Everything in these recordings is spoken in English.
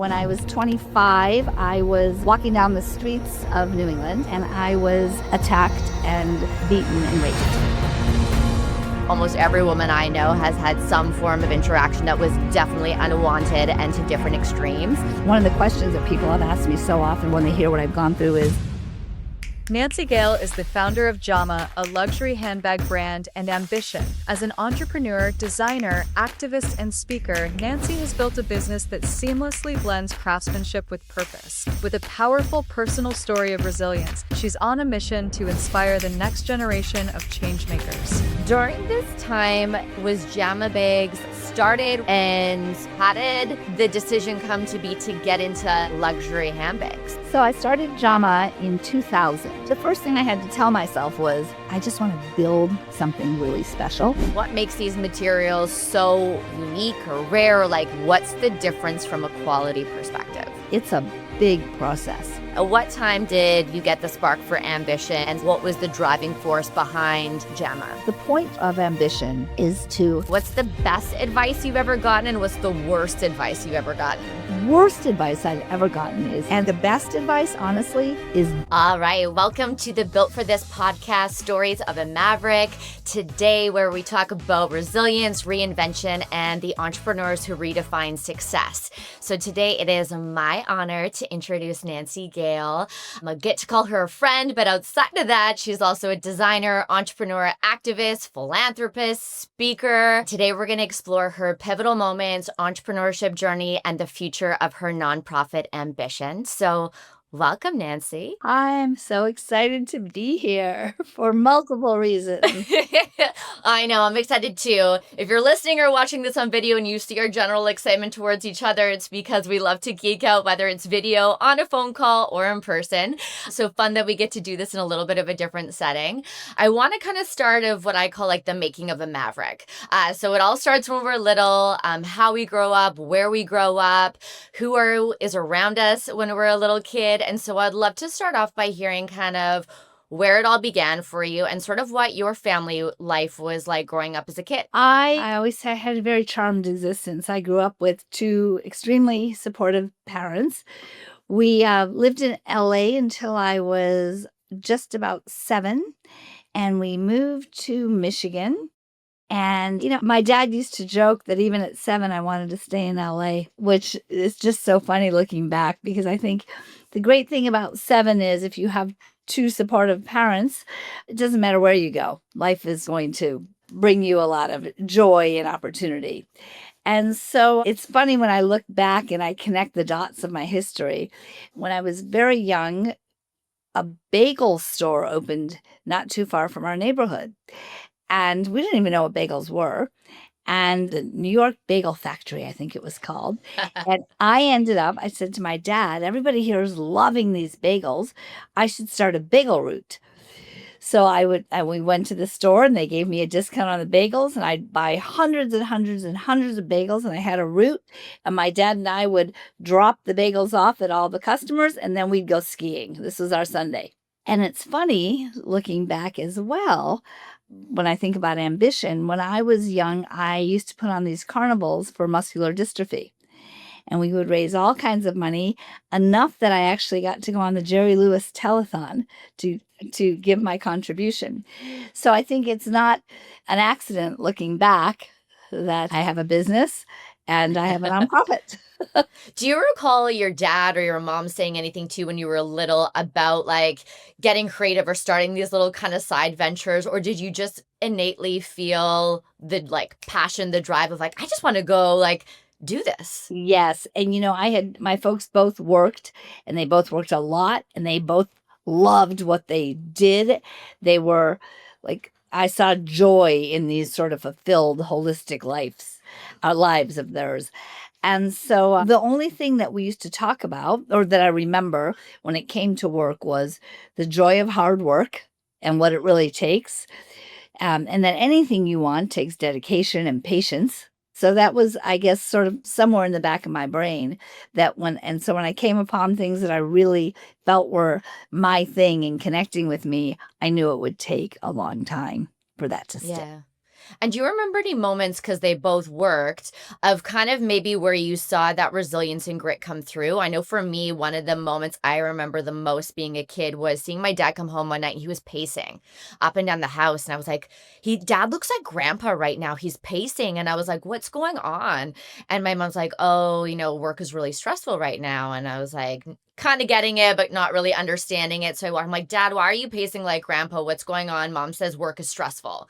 When I was 25, I was walking down the streets of New England and I was attacked and beaten and raped. Almost every woman I know has had some form of interaction that was definitely unwanted and to different extremes. One of the questions that people have asked me so often when they hear what I've gone through is, Nancy Gale is the founder of Jamah, a luxury handbag brand, and Ambition. As an entrepreneur, designer, activist, and speaker, Nancy has built a business that seamlessly blends craftsmanship with purpose. With a powerful personal story of resilience, she's on a mission to inspire the next generation of changemakers. During this time, was Jamah Bags started, and how did the decision come to be to get into luxury handbags? So I started Jamah in 2000. The first thing I had to tell myself was, I just want to build something really special. What makes these materials so unique or rare? Like, what's the difference from a quality perspective? It's a big process. At what time did you get the spark for Ambition, and what was the driving force behind Jamah? The point of Ambition is to... What's the best advice you've ever gotten, and what's the worst advice you've ever gotten? Worst advice I've ever gotten is, and the best advice, honestly, is... All right, welcome to the Built for This podcast, Stories of a Maverick. Today, where we talk about resilience, reinvention, and the entrepreneurs who redefine success. So today, it is my honor to introduce Nancy Gale. I get to call her a friend, but outside of that, she's also a designer, entrepreneur, activist, philanthropist, speaker. Today, we're going to explore her pivotal moments, entrepreneurship journey, and the future of her nonprofit Ambition. So welcome, Nancy. I'm so excited to be here for multiple reasons. I know, I'm excited too. If you're listening or watching this on video and you see our general excitement towards each other, it's because we love to geek out, whether it's video, on a phone call, or in person. So fun that we get to do this in a little bit of a different setting. I want to kind of start of what I call like the making of a maverick. So it all starts when we're little, how we grow up, where we grow up, is around us when we're a little kid. And so I'd love to start off by hearing kind of where it all began for you and sort of what your family life was like growing up as a kid. I always say I had a very charmed existence. I grew up with two extremely supportive parents. We lived in LA until I was just about 7, and we moved to Michigan. And, my dad used to joke that even at 7, I wanted to stay in LA, which is just so funny looking back, because I think the great thing about 7 is if you have two supportive parents, it doesn't matter where you go. Life is going to bring you a lot of joy and opportunity. And so it's funny when I look back and I connect the dots of my history. When I was very young, a bagel store opened not too far from our neighborhood. And we didn't even know what bagels were. And the New York Bagel Factory, I think it was called. And I said to my dad, everybody here is loving these bagels. I should start a bagel route. So we went to the store and they gave me a discount on the bagels, and I'd buy hundreds and hundreds and hundreds of bagels, and I had a route, and my dad and I would drop the bagels off at all the customers, and then we'd go skiing. This was our Sunday. And it's funny looking back as well. When I think about Ambition, when I was young, I used to put on these carnivals for muscular dystrophy. And we would raise all kinds of money, enough that I actually got to go on the Jerry Lewis telethon to give my contribution. So I think it's not an accident looking back that I have a business and I have a nonprofit. Do you recall your dad or your mom saying anything to you when you were little about like getting creative or starting these little kind of side ventures? Or did you just innately feel the like passion, the drive of like, I just want to go like do this? Yes. And my folks both worked, and they both worked a lot, and they both loved what they did. They were like, I saw joy in these sort of fulfilled, holistic lives of theirs. And so the only thing that we used to talk about, or that I remember when it came to work, was the joy of hard work and what it really takes. And that anything you want takes dedication and patience. So that was, I guess, sort of somewhere in the back of my brain so when I came upon things that I really felt were my thing and connecting with me, I knew it would take a long time for that to stick. Yeah. And do you remember any moments, because they both worked, of kind of maybe where you saw that resilience and grit come through? I know for me, one of the moments I remember the most being a kid was seeing my dad come home one night and he was pacing up and down the house. And I was like, dad looks like grandpa right now. He's pacing. And I was like, what's going on? And my mom's like, oh, work is really stressful right now. And I was like, kind of getting it, but not really understanding it. So I'm like, Dad, why are you pacing like grandpa? What's going on? Mom says work is stressful.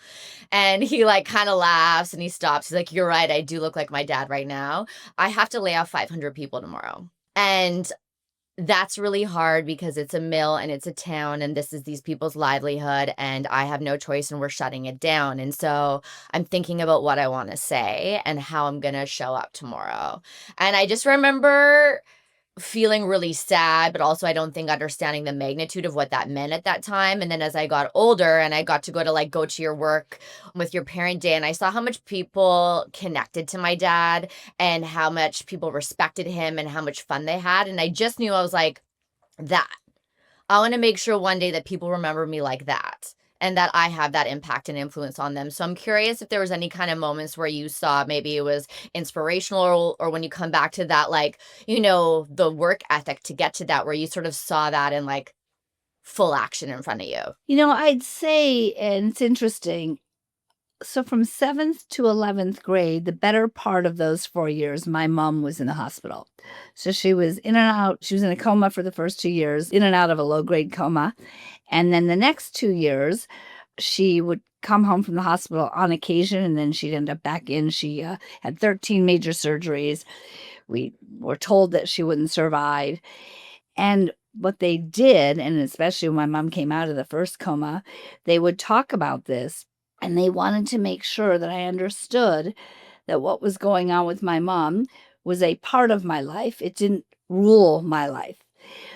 And he like kind of laughs and he stops. He's like, you're right. I do look like my dad right now. I have to lay off 500 people tomorrow. And that's really hard because it's a mill and it's a town and this is these people's livelihood and I have no choice and we're shutting it down. And so I'm thinking about what I want to say and how I'm going to show up tomorrow. And I just remember feeling really sad, but also I don't think understanding the magnitude of what that meant at that time. And then as I got older and I got to go to your work with your parent day, and I saw how much people connected to my dad and how much people respected him and how much fun they had. And I just knew, I was like, that. I want to make sure one day that people remember me like that and that I have that impact and influence on them. So I'm curious if there was any kind of moments where you saw maybe it was inspirational or when you come back to that, the work ethic to get to that, where you sort of saw that in like full action in front of you. I'd say, and it's interesting. So from 7th to 11th grade, the better part of those 4 years, my mom was in the hospital. So she was in and out. She was in a coma for the first 2 years, in and out of a low-grade coma. And then the next 2 years, she would come home from the hospital on occasion, and then she'd end up back in. She had 13 major surgeries. We were told that she wouldn't survive. And what they did, and especially when my mom came out of the first coma, they would talk about this. And they wanted to make sure that I understood that what was going on with my mom was a part of my life. It didn't rule my life.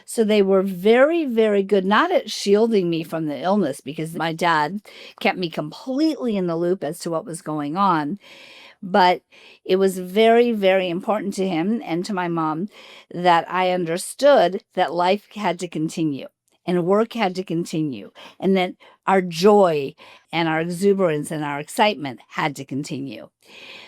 So they were very, very good, not at shielding me from the illness, because my dad kept me completely in the loop as to what was going on. But it was very, very important to him and to my mom that I understood that life had to continue and work had to continue, and that our joy and our exuberance and our excitement had to continue.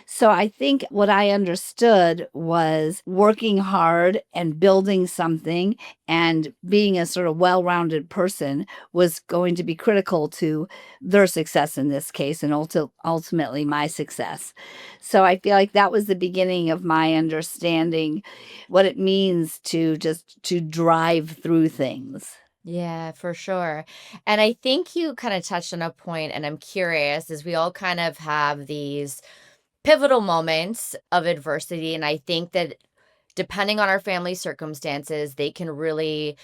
So I think what I understood was working hard and building something and being a sort of well-rounded person was going to be critical to their success in this case, and ultimately my success. So I feel like that was the beginning of my understanding what it means to drive through things. Yeah, for sure. And I think you kind of touched on a point, and I'm curious, as we all kind of have these pivotal moments of adversity. And I think that depending on our family circumstances, they can really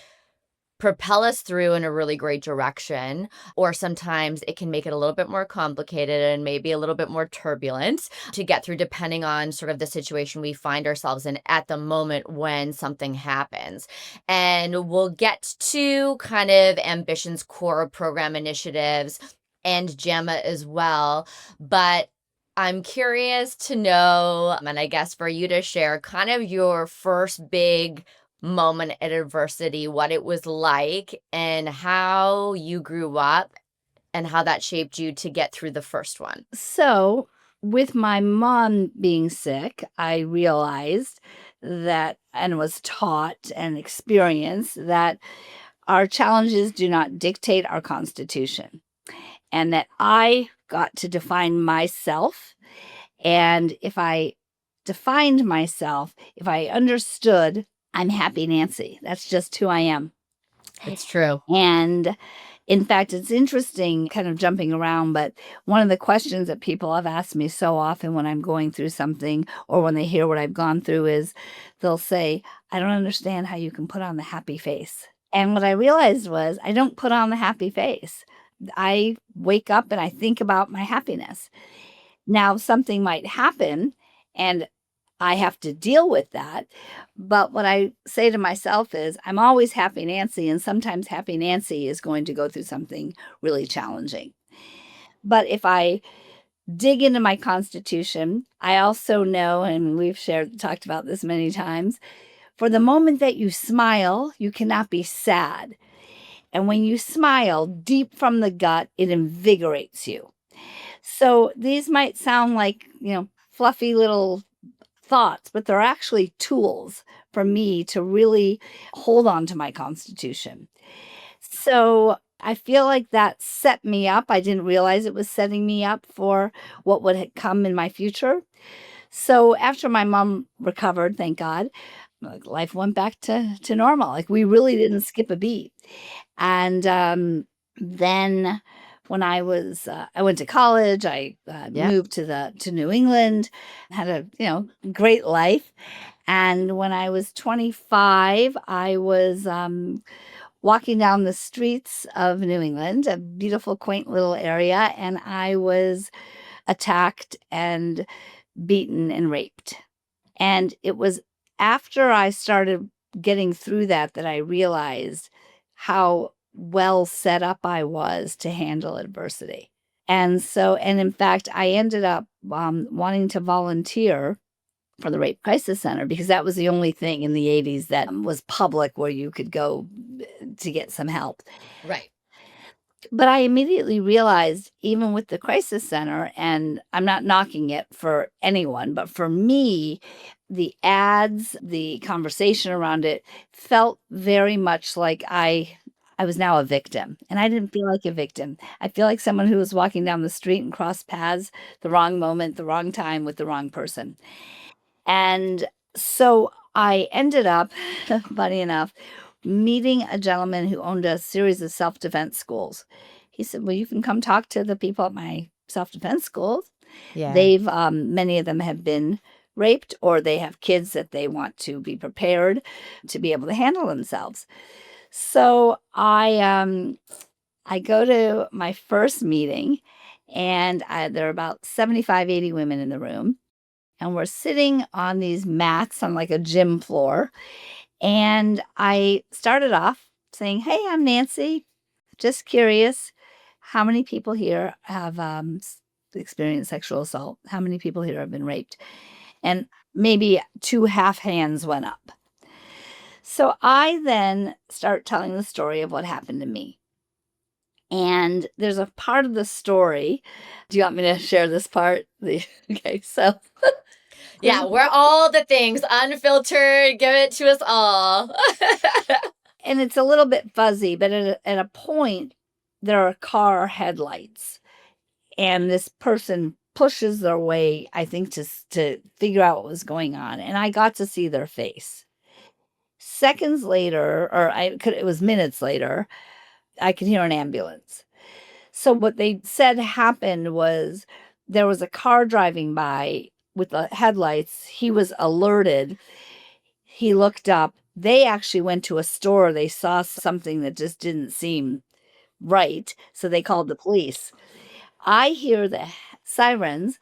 propel us through in a really great direction, or sometimes it can make it a little bit more complicated and maybe a little bit more turbulent to get through, depending on sort of the situation we find ourselves in at the moment when something happens. And we'll get to kind of Ambition's core program initiatives and Gemma as well. But I'm curious to know, and I guess for you to share kind of your first big moment at adversity, what it was like, and how you grew up and how that shaped you to get through the first one. So, with my mom being sick, I realized that and was taught and experienced that our challenges do not dictate our constitution, and that I got to define myself. And if I defined myself, if I understood, I'm happy Nancy. That's just who I am. It's true. And in fact, it's interesting kind of jumping around, but one of the questions that people have asked me so often when I'm going through something or when they hear what I've gone through is they'll say, I don't understand how you can put on the happy face. And what I realized was I don't put on the happy face. I wake up and I think about my happiness. Now, something might happen and I have to deal with that. But what I say to myself is I'm always happy Nancy, and sometimes happy Nancy is going to go through something really challenging. But if I dig into my constitution, I also know, and we've talked about this many times, for the moment that you smile, you cannot be sad. And when you smile deep from the gut, it invigorates you. So these might sound like, fluffy little thoughts, but they're actually tools for me to really hold on to my constitution. So I feel like that set me up. I didn't realize it was setting me up for what would come in my future. So after my mom recovered, thank God, like life went back to normal. Like we really didn't skip a beat. And then when I went to college, I Yeah. moved to New England, had a great life. And when I was 25, I was walking down the streets of New England, a beautiful, quaint little area, and I was attacked and beaten and raped. And it was after I started getting through that I realized how well set up I was to handle adversity. And in fact, I ended up wanting to volunteer for the Rape Crisis Center because that was the only thing in the 80s that was public where you could go to get some help. Right. But I immediately realized, even with the crisis center, and I'm not knocking it for anyone, but for me, the ads, the conversation around it felt very much like I was now a victim. And I didn't feel like a victim. I feel like someone who was walking down the street and crossed paths the wrong moment, the wrong time with the wrong person. And so I ended up, funny enough, meeting a gentleman who owned a series of self-defense schools. He said, well, you can come talk to the people at my self-defense schools. Yeah. They've, many of them have been raped, or they have kids that they want to be prepared to be able to handle themselves. So I go to my first meeting, and there are about 75, 80 women in the room. And we're sitting on these mats on like a gym floor. And I started off saying, hey, I'm Nancy. Just curious, how many people here have experienced sexual assault? How many people here have been raped? And maybe 2 half hands went up. So I then start telling the story of what happened to me. And there's a part of the story. Do you want me to share this part? Okay, so. Yeah, we're all the things, unfiltered, give it to us all. And it's a little bit fuzzy, but at a point, there are car headlights, and this person pushes their way, I think, to figure out what was going on, and I got to see their face. Seconds later, it was minutes later, I could hear an ambulance. So what they said happened was there was a car driving by with the headlights. He was alerted. He looked up. They actually went to a store. They saw something that just didn't seem right, so they called the police. I hear the sirens,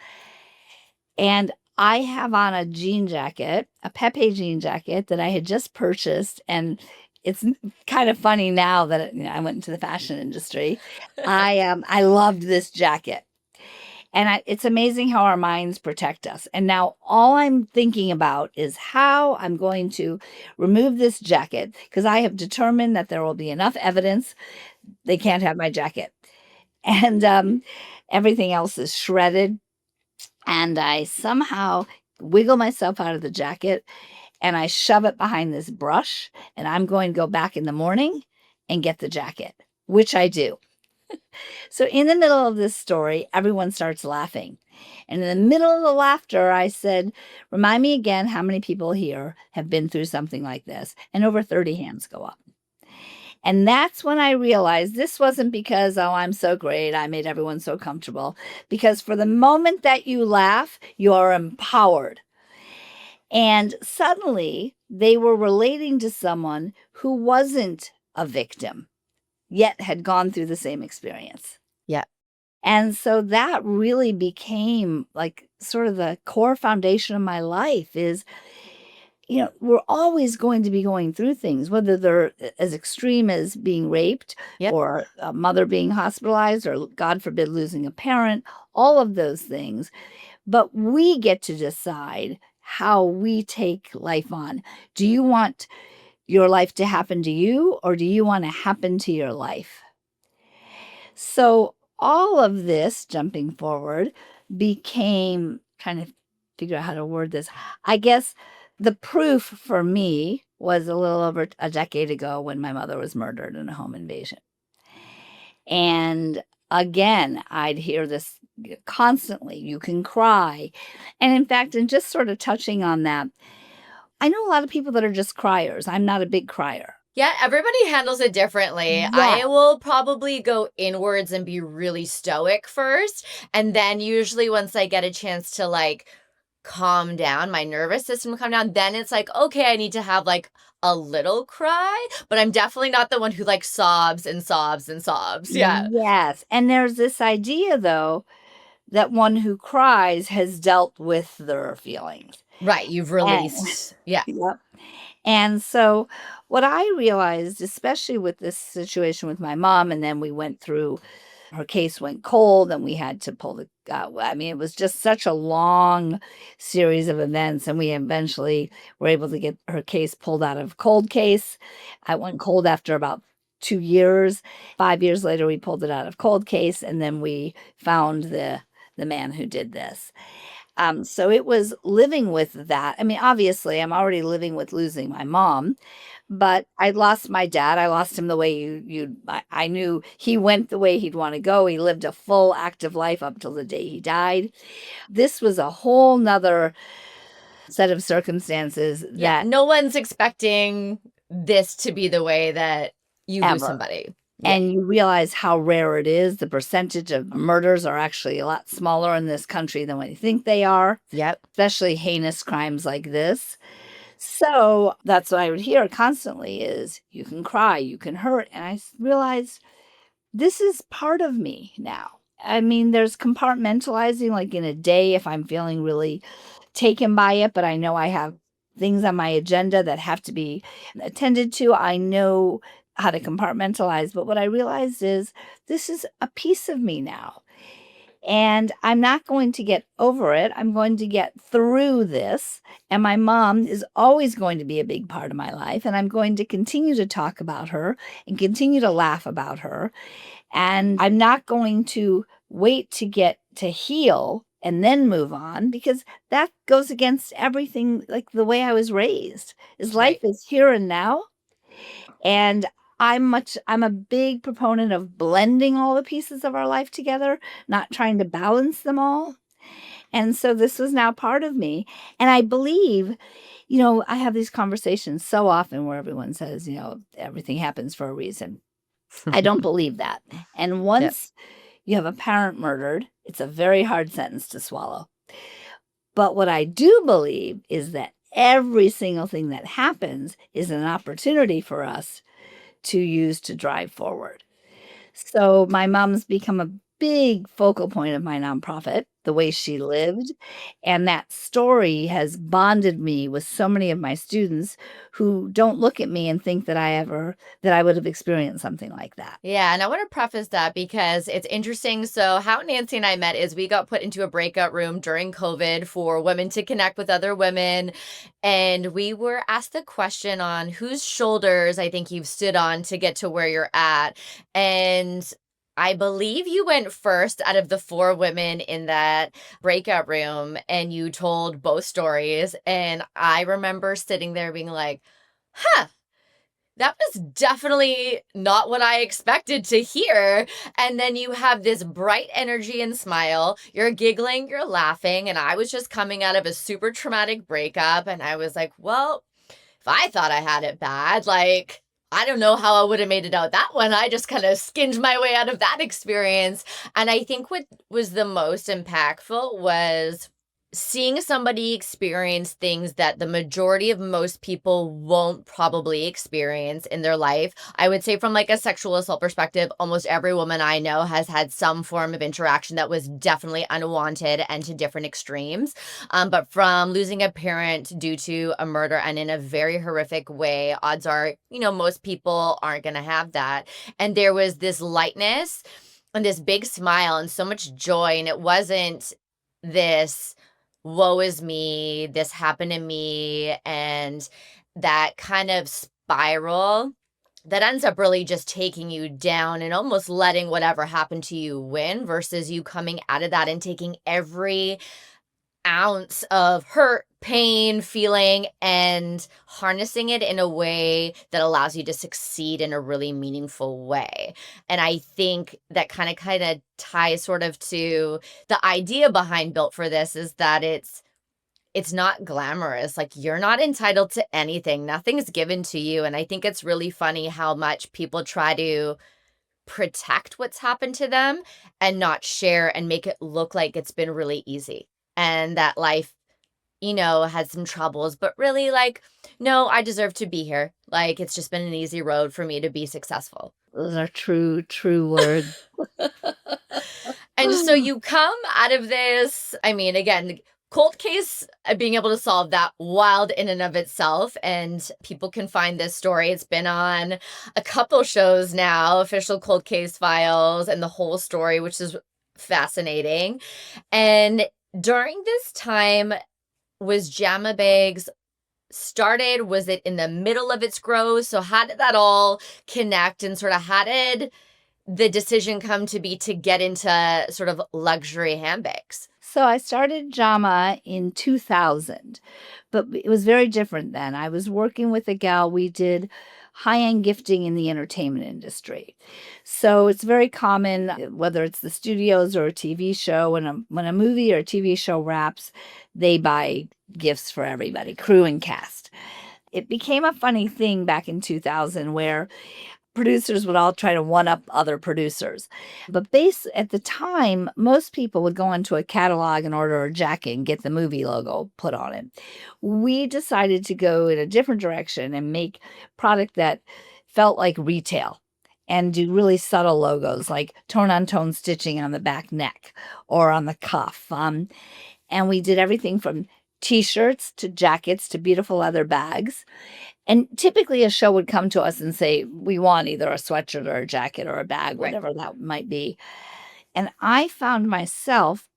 and I have on a jean jacket, a Pepe jean jacket that I had just purchased, and it's kind of funny now that I went into the fashion industry. I loved this jacket. And it's amazing how our minds protect us. And now all I'm thinking about is how I'm going to remove this jacket, because I have determined that there will be enough evidence they can't have my jacket. And everything else is shredded. And I somehow wiggle myself out of the jacket, and I shove it behind this brush. And I'm going to go back in the morning and get the jacket, which I do. So in the middle of this story, everyone starts laughing. And in the middle of the laughter, I said, remind me again how many people here have been through something like this. And over 30 hands go up. And that's when I realized this wasn't because, oh, I'm so great, I made everyone so comfortable. Because for the moment that you laugh, you are empowered. And suddenly they were relating to someone who wasn't a victim, yet had gone through the same experience. Yeah. And so that really became like sort of the core foundation of my life is, we're always going to be going through things, whether they're as extreme as being raped Yep. or a mother being hospitalized or, God forbid, losing a parent, all of those things. But we get to decide how we take life on. Do you want your life to happen to you, or do you want to happen to your life? So all of this, jumping forward, became, trying to figure out how to word this. I guess the proof for me was a little over a decade ago when my mother was murdered in a home invasion. And again, I'd hear this constantly, you can cry. And in fact, and just sort of touching on that, I know a lot of people that are just criers. I'm not a big crier. Yeah, everybody handles it differently. Yeah. I will probably go inwards and be really stoic first. And then usually once I get a chance to like calm down, my nervous system calm down, then it's like, okay, I need to have like a little cry, but I'm definitely not the one who like sobs and sobs and sobs. Yeah. Yes. And there's this idea, though, that one who cries has dealt with their feelings. Right. You've And released. Yeah. yep. And so what I realized, especially with this situation with my mom, and then we went through, her case went cold and we had to pull the, I mean, it was just such a long series of events. And we eventually were able to get her case pulled out of cold case. I went cold after about 2 years. 5 years later, we pulled it out of cold case. And then we found the man who did this. So it was living with that. I mean, obviously, I'm already living with losing my mom, but I lost my dad. I lost him the way I knew he went the way he'd want to go. He lived a full, active life up till the day he died. This was a whole nother set of circumstances Yeah. that No one's expecting this to be the way that you lose ever. somebody. Yeah. And you realize how rare it is. The percentage of murders are actually a lot smaller in this country than what you think they are, Yep. especially heinous crimes like this. So that's what I would hear constantly is, you can cry, you can hurt. And I realized this is part of me now. I mean, there's compartmentalizing, like in a day, if I'm feeling really taken by it, but I know I have things on my agenda that have to be attended to. I know how to compartmentalize. But what I realized is this is a piece of me now. And I'm not going to get over it. I'm going to get through this. And my mom is always going to be a big part of my life. And I'm going to continue to talk about her and continue to laugh about her. And I'm not going to wait to get to heal and then move on, because that goes against everything, like the way I was raised. Is life Right. is here and now. And I'm a big proponent of blending all the pieces of our life together, not trying to balance them all. And so this was now part of me. And I believe, I have these conversations so often where everyone says, everything happens for a reason. I don't believe that. And once you have a parent murdered, it's a very hard sentence to swallow. But what I do believe is that every single thing that happens is an opportunity for us to use to drive forward. So my mom's become a big focal point of my nonprofit, the way she lived. And that story has bonded me with so many of my students who don't look at me and think that I would have experienced something like that. Yeah, and I want to preface that because it's interesting. So, how Nancy and I met is we got put into a breakout room during COVID for women to connect with other women. And we were asked the question on whose shoulders I think you've stood on to get to where you're at. And I believe you went first out of the four women in that breakout room, and you told both stories. And I remember sitting there being like, huh, that was definitely not what I expected to hear. And then you have this bright energy and smile. You're giggling, you're laughing. And I was just coming out of a super traumatic breakup. And I was like, well, if I thought I had it bad, like, I don't know how I would have made it out that one. I just kind of skinned my way out of that experience. And I think what was the most impactful was seeing somebody experience things that the majority of most people won't probably experience in their life. I would say from like a sexual assault perspective, almost every woman I know has had some form of interaction that was definitely unwanted and to different extremes. But from losing a parent due to a murder and in a very horrific way, odds are, most people aren't going to have that. And there was this lightness and this big smile and so much joy. And it wasn't this woe is me, this happened to me, and that kind of spiral that ends up really just taking you down and almost letting whatever happened to you win, versus you coming out of that and taking every ounce of hurt, pain, feeling, and harnessing it in a way that allows you to succeed in a really meaningful way. And I think that kind of ties sort of to the idea behind Built for This, is that it's not glamorous. Like, you're not entitled to anything. Nothing's given to you. And I think it's really funny how much people try to protect what's happened to them and not share and make it look like it's been really easy and that life, had some troubles, but really, like, no, I deserve to be here. Like, it's just been an easy road for me to be successful. Those are true, true words. And so you come out of this, I mean, again, cold case, being able to solve that, wild in and of itself. And people can find this story. It's been on a couple shows now, Official Cold Case Files, and the whole story, which is fascinating. And during this time, was Jamah Bags started? Was it in the middle of its growth? So how did that all connect, and sort of how did the decision come to be to get into sort of luxury handbags? So I started Jamah in 2000, but it was very different then. I was working with a gal. We did high-end gifting in the entertainment industry. So it's very common, whether it's the studios or a TV show, when a movie or a TV show wraps, they buy gifts for everybody, crew and cast. It became a funny thing back in 2000 where producers would all try to one up other producers. But at the time, most people would go into a catalog and order a jacket and get the movie logo put on it. We decided to go in a different direction and make product that felt like retail and do really subtle logos like tone on tone stitching on the back neck or on the cuff. And we did everything from t-shirts to jackets to beautiful leather bags. And typically a show would come to us and say, we want either a sweatshirt or a jacket or a bag, Right. whatever that might be. And I found myself,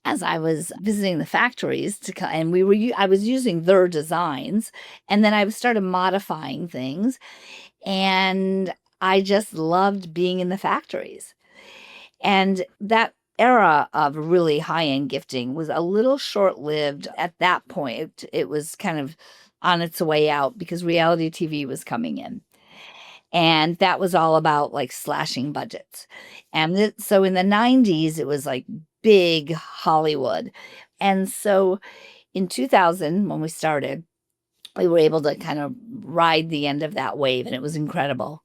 as I was visiting the factories and I was using their designs, and then I started modifying things, and I just loved being in the factories. And that era of really high-end gifting was a little short-lived at that point. It was kind of on its way out because reality TV was coming in. And that was all about like slashing budgets. And so in the 90s, it was like big Hollywood. And so in 2000, when we started, we were able to kind of ride the end of that wave, and it was incredible.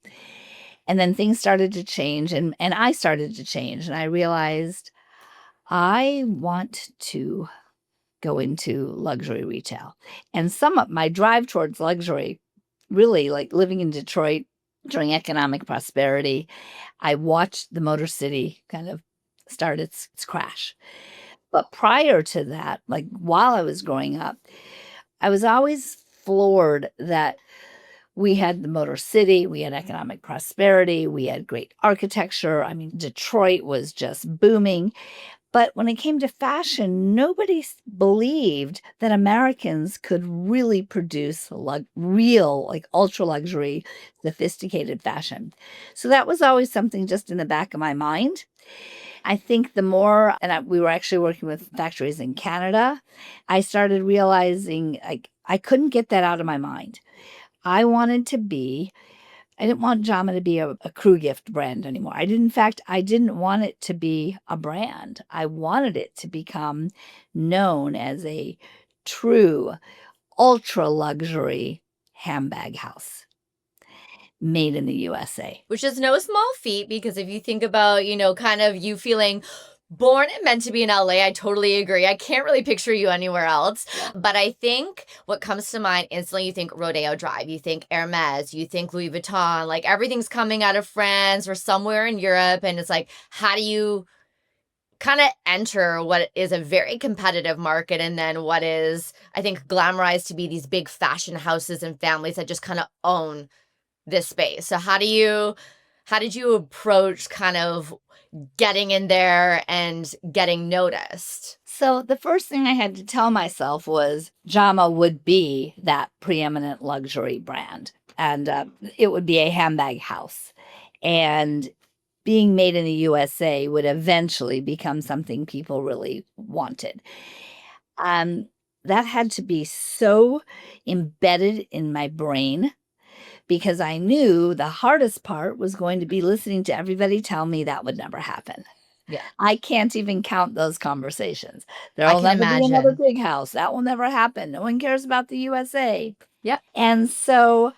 And then things started to change, and I started to change, and I realized I want to go into luxury retail. And some of my drive towards luxury, really, like living in Detroit during economic prosperity, I watched the Motor City kind of start its crash. But prior to that, like while I was growing up, I was always floored that we had the Motor City, we had economic prosperity, we had great architecture. I mean, Detroit was just booming. But when it came to fashion, nobody believed that Americans could really produce real, like ultra luxury, sophisticated fashion. So that was always something just in the back of my mind. I think the more, we were actually working with factories in Canada, I started realizing I couldn't get that out of my mind. I didn't want Jamah to be a crew gift brand anymore. I didn't want it to be a brand. I wanted it to become known as a true ultra luxury handbag house made in the USA. Which is no small feat, because if you think about, kind of you feeling born and meant to be in LA, I totally agree. I can't really picture you anywhere else. But I think what comes to mind instantly, you think Rodeo Drive, you think Hermes, you think Louis Vuitton, like everything's coming out of France or somewhere in Europe. And it's like, how do you kind of enter what is a very competitive market, and then what is, I think, glamorized to be these big fashion houses and families that just kind of own this space? So how did you approach kind of getting in there and getting noticed? So the first thing I had to tell myself was Jamah would be that preeminent luxury brand, and it would be a handbag house. And being made in the USA would eventually become something people really wanted. Um, that had to be so embedded in my brain because I knew the hardest part was going to be listening to everybody tell me that would never happen. Yeah. I can't even count those conversations. There I will can never be another imagine. big house. That will never happen. No one cares about the USA. Yep. And so,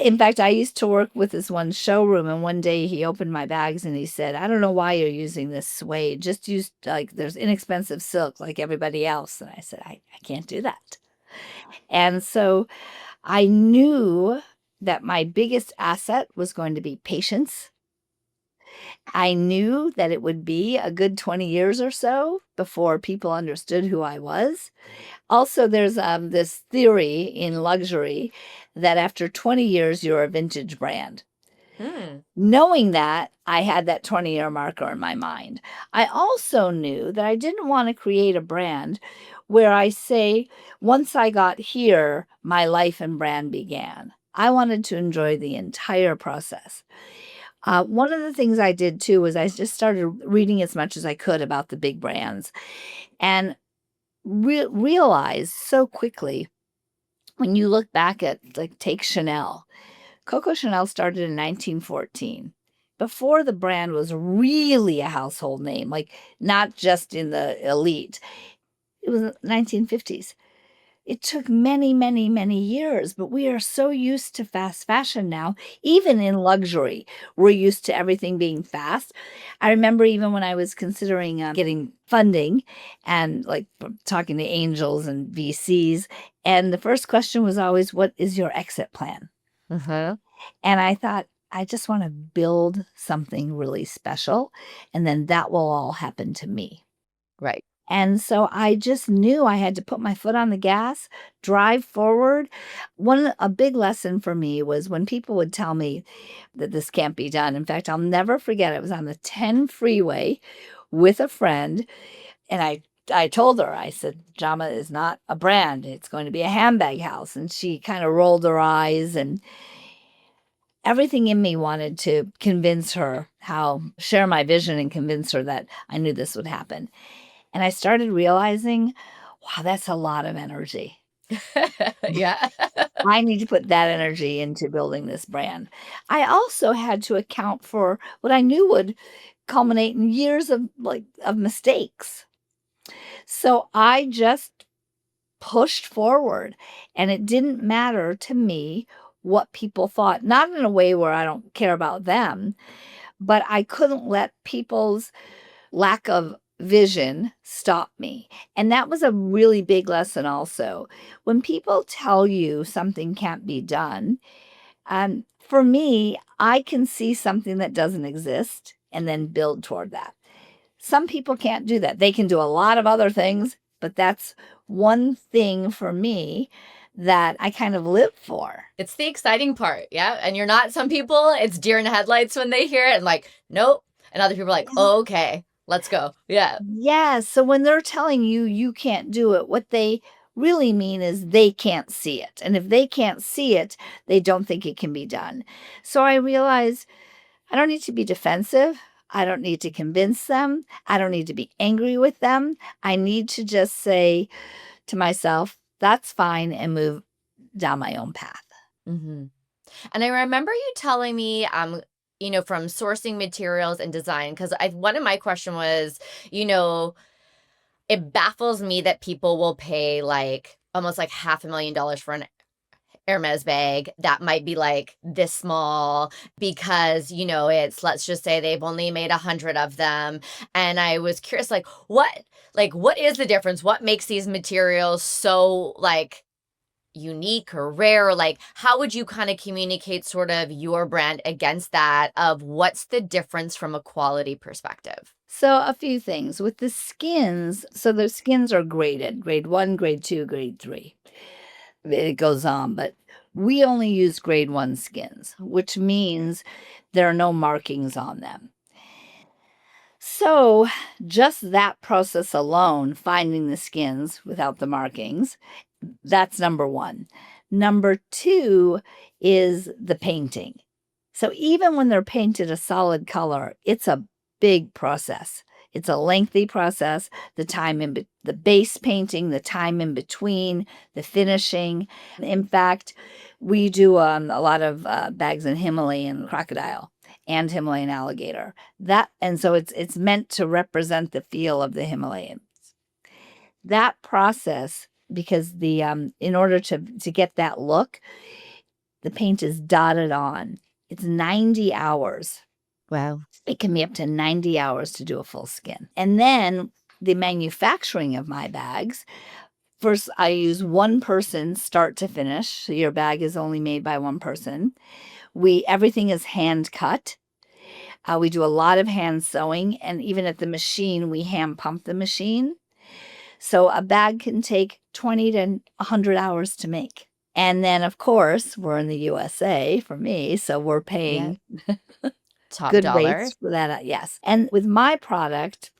in fact, I used to work with this one showroom, and one day he opened my bags and he said, I don't know why you're using this suede. Just use, like, there's inexpensive silk like everybody else. And I said, I can't do that. And so I knew that my biggest asset was going to be patience. I knew that it would be a good 20 years or so before people understood who I was. Also, there's this theory in luxury that after 20 years, you're a vintage brand. Hmm. Knowing that, I had that 20-year marker in my mind. I also knew that I didn't want to create a brand where I say, once I got here, my life and brand began. I wanted to enjoy the entire process. One of the things I did too was I just started reading as much as I could about the big brands and realized so quickly when you look back at, like, take Chanel. Coco Chanel started in 1914. Before the brand was really a household name, like not just in the elite, it was the 1950s. It took many, many, many years, but we are so used to fast fashion now, even in luxury. We're used to everything being fast. I remember even when I was considering getting funding and like talking to angels and VCs, and the first question was always, what is your exit plan? Uh-huh. And I thought, I just want to build something really special, and then that will all happen to me. Right. And so I just knew I had to put my foot on the gas, drive forward. A big lesson for me was when people would tell me that this can't be done. In fact, I'll never forget it was on the 10 freeway with a friend, and I told her, I said, Jamah is not a brand. It's going to be a handbag house. And she kind of rolled her eyes, and everything in me wanted to convince her share my vision and convince her that I knew this would happen. And I started realizing, wow, that's a lot of energy. Yeah. I need to put that energy into building this brand. I also had to account for what I knew would culminate in years of mistakes. So I just pushed forward, and it didn't matter to me what people thought, not in a way where I don't care about them, but I couldn't let people's lack of vision stop me. And that was a really big lesson also. When people tell you something can't be done, for me, I can see something that doesn't exist and then build toward that. Some people can't do that. They can do a lot of other things, but that's one thing for me that I kind of live for. It's the exciting part. Yeah. And you're not, some people, it's deer in the headlights when they hear it and like, nope. And other people are like, oh, okay, let's go. Yeah. Yeah. So when they're telling you you can't do it, what they really mean is they can't see it. And if they can't see it, they don't think it can be done. So I realized I don't need to be defensive. I don't need to convince them. I don't need to be angry with them. I need to just say to myself, that's fine, and move down my own path. Mm-hmm. And I remember you telling me, from sourcing materials and design, because one of my question was, it baffles me that people will pay like almost like $500,000 for an Hermes bag that might be like this small because, let's just say they've only made 100 of them. And I was curious, what is the difference? What makes these materials so like unique or rare? Or like, how would you kind of communicate sort of your brand against that of what's the difference from a quality perspective? So a few things with the skins. So the skins are graded, grade 1, grade 2, grade 3. It goes on, but we only use grade 1 skins, which means there are no markings on them. So, just that process alone, finding the skins without the markings, that's number one. Number two is the painting. So, even when they're painted a solid color, it's a big process. It's a lengthy process. The base painting, the time in between, the finishing. In fact, we do a lot of bags in Himalayan crocodile and Himalayan alligator. And so it's meant to represent the feel of the Himalayans. That process, because the in order to get that look, the paint is dotted on. It's 90 hours. Wow. It can be up to 90 hours to do a full skin. And then the manufacturing of my bags, first I use one person start to finish. So your bag is only made by one person. Everything is hand cut. We do a lot of hand sewing, and even at the machine, we hand pump the machine. So a bag can take 20 to 100 hours to make. And then, of course, we're in the USA for me, so we're paying Top good dollar. rates for that. Yes. And with my product,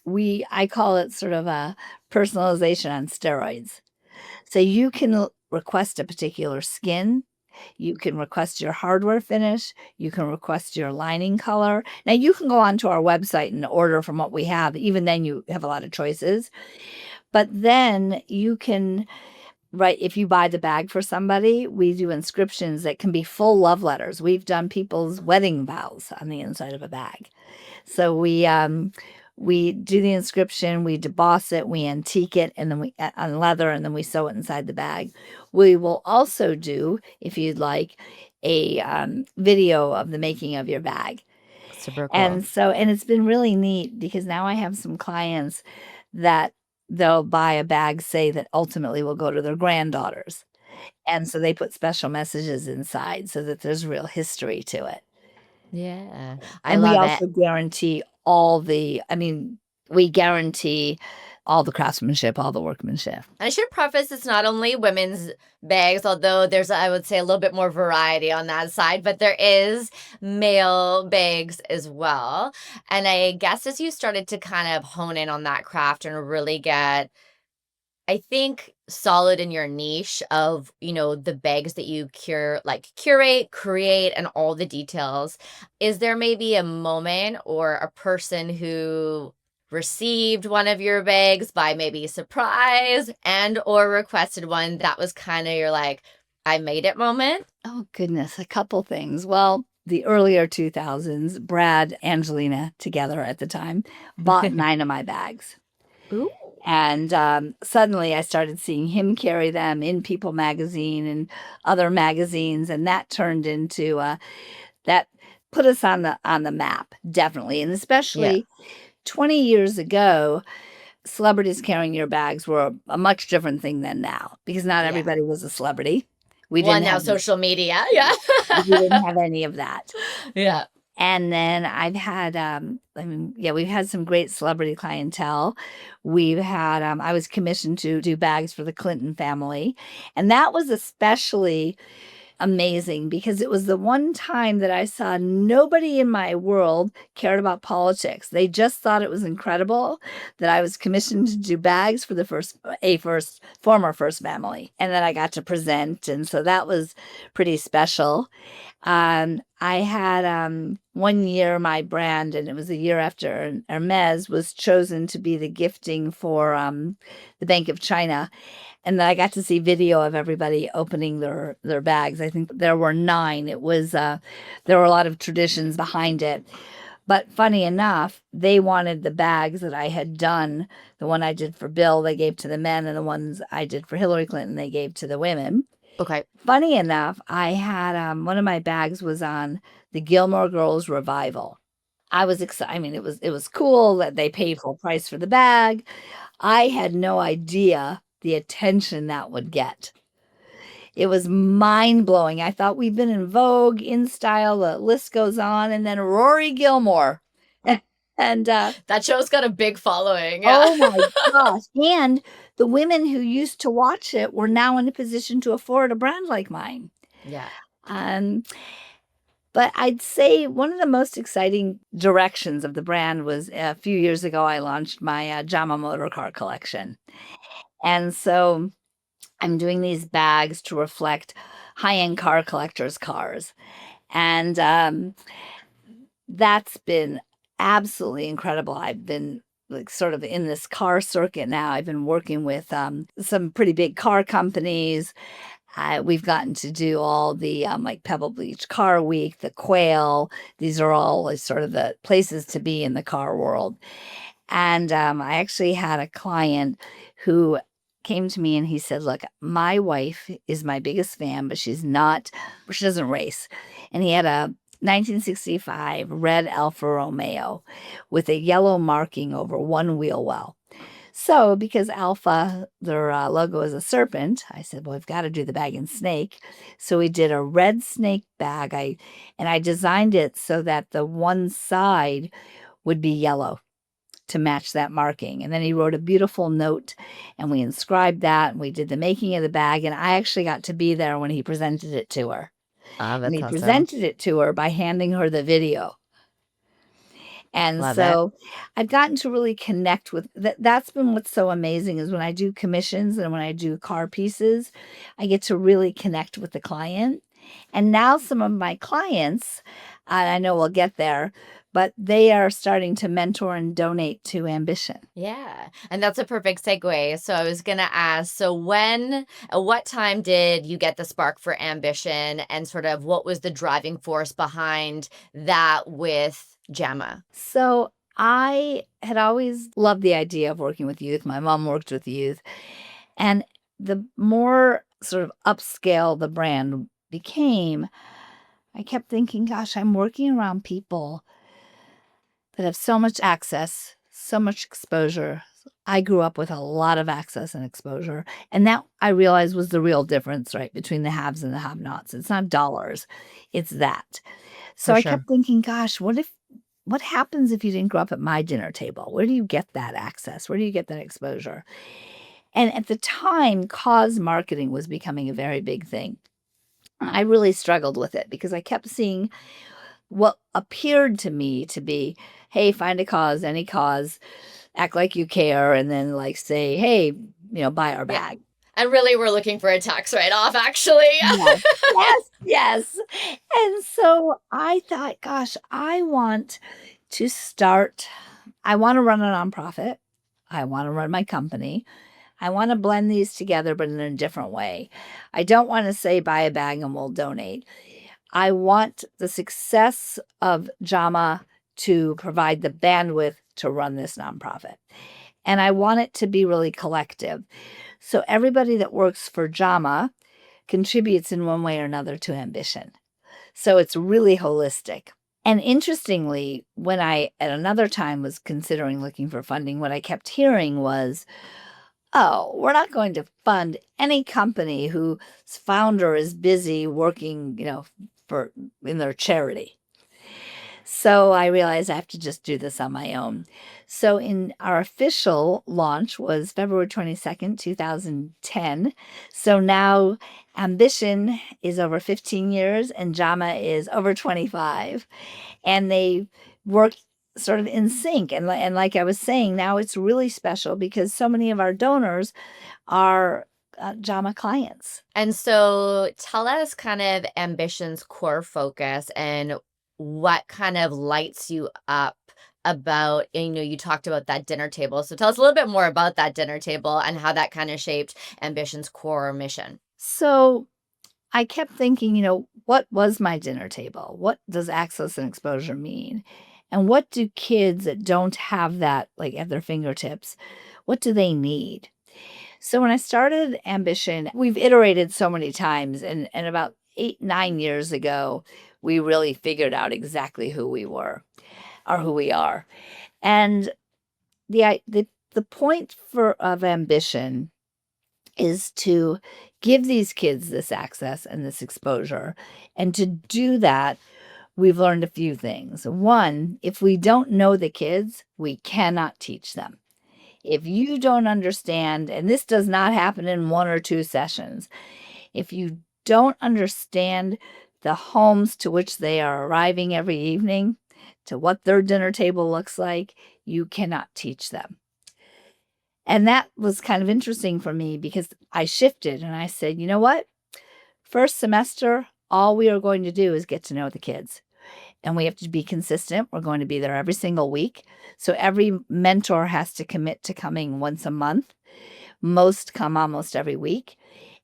I call it sort of a personalization on steroids. So you can request a particular skin. You can request your hardware finish. You can request your lining color. Now, you can go onto our website and order from what we have. Even then, you have a lot of choices. But then you can, right, if you buy the bag for somebody, we do inscriptions that can be full love letters. We've done people's wedding vows on the inside of a bag. So we do the inscription, we deboss it, we antique it, and then we on leather, and then we sew it inside the bag. We will also do, if you'd like, a video of the making of your bag. Super cool. And it's been really neat because now I have some clients that they'll buy a bag, say, that ultimately will go to their granddaughters. And so they put special messages inside so that there's real history to it. Yeah. I And we love it. also guarantee we guarantee all the craftsmanship, all the workmanship. I should preface it's not only women's bags, although there's, I would say, a little bit more variety on that side, but there is male bags as well. And I guess as you started to kind of hone in on that craft and really get, I think, solid in your niche of, the bags that you curate, create, and all the details, is there maybe a moment or a person who received one of your bags by maybe surprise and or requested one that was kind of your I made it moment? Oh, goodness, a couple things. Well, the earlier 2000s, Brad, Angelina, together at the time, bought 9 of my bags. Ooh. And suddenly I started seeing him carry them in People magazine and other magazines, and that turned into that put us on the map, definitely. And especially 20 years ago, celebrities carrying your bags were a much different thing than now, because not everybody was a celebrity. We Well, didn't now have social media. we didn't have any of that. Yeah. And then I've had, we've had some great celebrity clientele. We've had, I was commissioned to do bags for the Clinton family. And that was especially amazing because it was the one time that I saw nobody in my world cared about politics. They just thought it was incredible that I was commissioned to do bags for the former first family. And then I got to present. And so that was pretty special. I had one year my brand, and it was a year after Hermes was chosen to be the gifting for the Bank of China. And then I got to see video of everybody opening their bags. I think there were 9. It was there were a lot of traditions behind it. But funny enough, they wanted the bags that I had done. The one I did for Bill, they gave to the men, and the ones I did for Hillary Clinton, they gave to the women. Okay. Funny enough, I had one of my bags was on the Gilmore Girls revival. I was excited. I mean, it was cool that they paid full price for the bag. I had no idea the attention that would get. It was mind-blowing. I thought we've been in Vogue, In Style, the list goes on, and then Rory Gilmore. And that show's got a big following. Oh my gosh. And the women who used to watch it were now in a position to afford a brand like mine. Yeah. But I'd say one of the most exciting directions of the brand was a few years ago, I launched my Jamah motor car collection. And so I'm doing these bags to reflect high-end car collectors' cars. And that's been absolutely incredible. I've been like sort of in this car circuit now. I've been working with some pretty big car companies. We've gotten to do all the like Pebble Beach Car Week, the Quail. These are all like, sort of the places to be in the car world. And I actually had a client who came to me and he said, "Look, my wife is my biggest fan, but she doesn't race." And he had a 1965 red Alfa Romeo with a yellow marking over one wheel well. So, because Alpha, their logo is a serpent, I said, "Well, we've got to do the bag and snake." So we did a red snake bag. I designed it so that the one side would be yellow to match that marking. And then he wrote a beautiful note and we inscribed that and we did the making of the bag. And I actually got to be there when he presented it to her. Ah, And that's he awesome. presented it to her by handing her the video. And Love it. so I've gotten to really connect with that's been what's so amazing is when I do commissions and when I do car pieces, I get to really connect with the client. And now some of my clients, and I know we'll get there, but they are starting to mentor and donate to Ambition. Yeah. And that's a perfect segue. So I was going to ask, so at what time did you get the spark for Ambition and sort of what was the driving force behind that with Jamah? So I had always loved the idea of working with youth. My mom worked with youth. And the more sort of upscale the brand became, I kept thinking, gosh, I'm working around people that have so much access, so much exposure. I grew up with a lot of access and exposure. And that I realized was the real difference, right, between the haves and the have nots. It's not dollars, it's that. So For I sure. kept thinking, gosh, what happens if you didn't grow up at my dinner table? Where do you get that access? Where do you get that exposure? And at the time, cause marketing was becoming a very big thing. I really struggled with it because I kept seeing what appeared to me to be, hey, find a cause, any cause, act like you care, and then like say, hey, buy our Yeah. bag. And really, we're looking for a tax write-off, actually. Yes, yes, yes. And so I thought, gosh, I want to run a nonprofit. I want to run my company. I want to blend these together, but in a different way. I don't want to say buy a bag and we'll donate. I want the success of Jamah to provide the bandwidth to run this nonprofit. And I want it to be really collective. So everybody that works for Jamah contributes in one way or another to Ambition. So it's really holistic. And interestingly, when I at another time was considering looking for funding, what I kept hearing was, oh, we're not going to fund any company whose founder is busy working, in their charity. So I realized I have to just do this on my own. So in our official launch was February 22nd, 2010. So now Ambition is over 15 years and Jamah is over 25. And they work sort of in sync. And like I was saying, now it's really special because so many of our donors are Jamah clients. And so tell us kind of Ambition's core focus and what kind of lights you up about, you talked about that dinner table. So tell us a little bit more about that dinner table and how that kind of shaped Ambition's core mission. So I kept thinking, what was my dinner table? What does access and exposure mean? And what do kids that don't have that like at their fingertips, what do they need? So when I started Ambition, we've iterated so many times. And about 8-9 years ago, we really figured out exactly who we were or who we are. And the point of Ambition is to give these kids this access and this exposure. And to do that, we've learned a few things. One, if we don't know the kids, we cannot teach them. If you don't understand, and this does not happen in 1 or 2 sessions, if you don't understand the homes to which they are arriving every evening, to what their dinner table looks like, you cannot teach them. And that was kind of interesting for me because I shifted and I said, you know what? First semester, all we are going to do is get to know the kids. And we have to be consistent. We're going to be there every single week. So every mentor has to commit to coming once a month. Most come almost every week.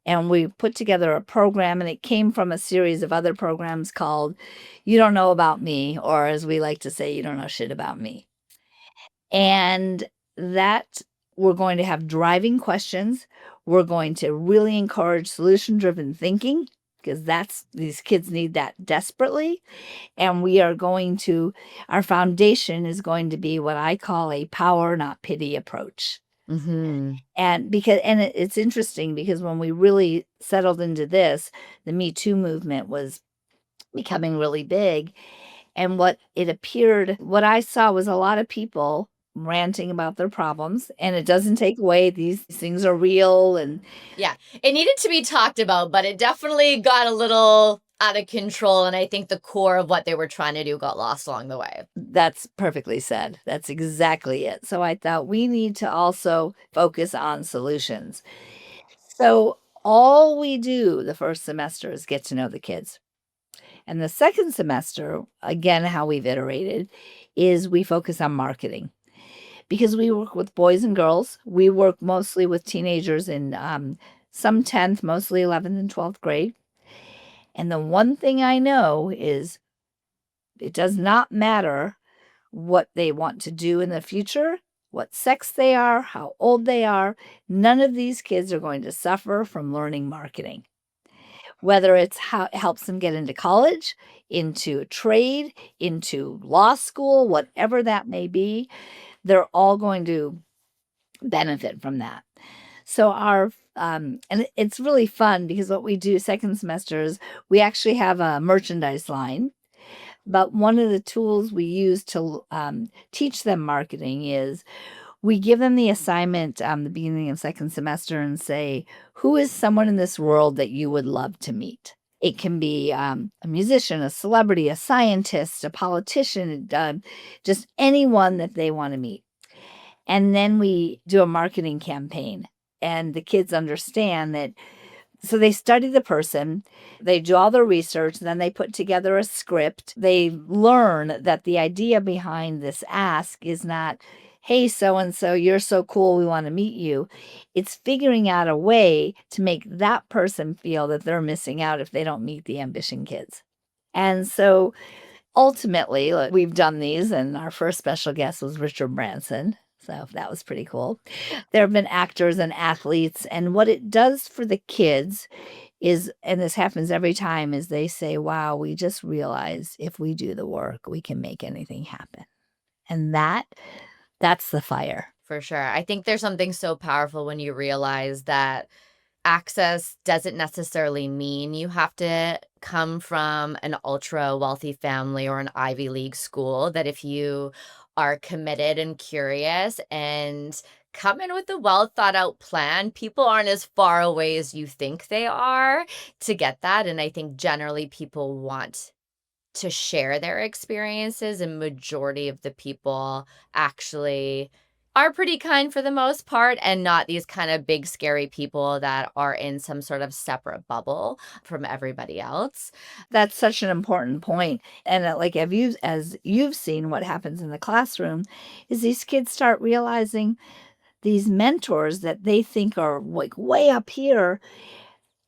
And we put together a program, and it came from a series of other programs called You Don't Know About Me, or as we like to say, You Don't Know Shit About Me. And that we're going to have driving questions. We're going to really encourage solution-driven thinking because these kids need that desperately. And we are going to, our foundation is going to be what I call a power, not pity approach. Mm-hmm. And it's interesting because when we really settled into this, the Me Too movement was becoming really big. And what I saw was a lot of people ranting about their problems, and it doesn't take away, these things are real. And Yeah, it needed to be talked about, but it definitely got a little out of control. And I think the core of what they were trying to do got lost along the way. that's perfectly said. That's exactly it. So I thought we need to also focus on solutions. So all we do the first semester is get to know the kids. And the second semester, again, how we've iterated, is we focus on marketing. Because we work with boys and girls, we work mostly with teenagers in some 10th, mostly 11th and 12th grade. And the one thing I know is it does not matter what they want to do in the future, what sex they are, how old they are. None of these kids are going to suffer from learning marketing. Whether it's how it helps them get into college, into a trade, into law school, whatever that may be, they're all going to benefit from that. So and it's really fun because what we do second semester is we actually have a merchandise line. But one of the tools we use to teach them marketing is we give them the assignment the beginning of second semester and say, who is someone in this world that you would love to meet? It can be a musician, a celebrity, a scientist, a politician, just anyone that they want to meet. And then we do a marketing campaign, and the kids understand that. So they study the person, they do all their research, then they put together a script. They learn that the idea behind this ask is not, hey, so-and-so, you're so cool, we want to meet you. It's figuring out a way to make that person feel that they're missing out if they don't meet the ambition kids. And so ultimately, we've done these, and our first special guest was Richard Branson. So that was pretty cool. There have been actors and athletes, and what it does for the kids is, and this happens every time, is they say, wow, we just realized if we do the work, we can make anything happen. And that's the fire. For sure. I think there's something so powerful when you realize that access doesn't necessarily mean you have to come from an ultra wealthy family or an Ivy League school, that if you are committed and curious and come in with a well thought out plan, people aren't as far away as you think they are to get that. And I think generally people want to share their experiences, and majority of the people actually are pretty kind for the most part, and not these kind of big scary people that are in some sort of separate bubble from everybody else. That's such an important point. And as you've seen what happens in the classroom is these kids start realizing these mentors that they think are like way up here